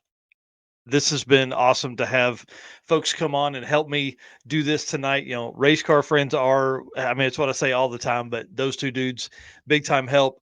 This has been awesome to have folks come on and help me do this tonight. Race car friends I mean, it's what I say all the time, but those two dudes, big time help.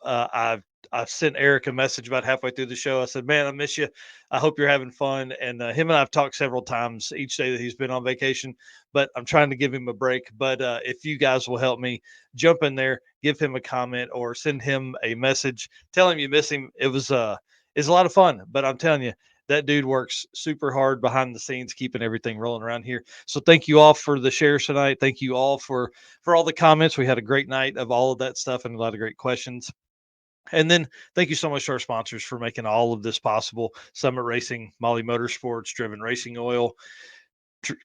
I've sent Eric a message about halfway through the show. I said, man, I miss you. I hope you're having fun. And him and I have talked several times each day that he's been on vacation, but I'm trying to give him a break. But if you guys will help me, jump in there, give him a comment or send him a message, tell him you miss him. It's a lot of fun, but I'm telling you, that dude works super hard behind the scenes, keeping everything rolling around here. So thank you all for the shares tonight. Thank you all for all the comments. We had a great night of all of that stuff and a lot of great questions. And then thank you so much to our sponsors for making all of this possible. Summit Racing, Molly Motorsports, Driven Racing Oil,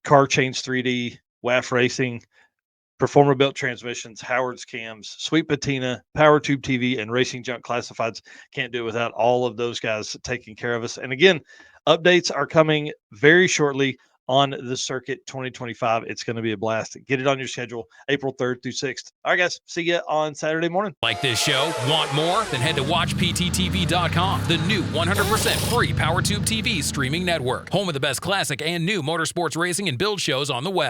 Car Change 3D, WAF Racing, Performer Built Transmissions, Howard's Cams, Sweet Patina, Power Tube TV, and Racing Junk Classifieds. Can't do it without all of those guys taking care of us. And again, updates are coming very shortly on the Circuit 2025. It's going to be a blast. Get it on your schedule, April 3rd through 6th. All right, guys. See you on Saturday morning. Like this show? Want more? Then head to WatchPTTV.com, the new 100% free PowerTube TV streaming network. Home of the best classic and new motorsports racing and build shows on the web.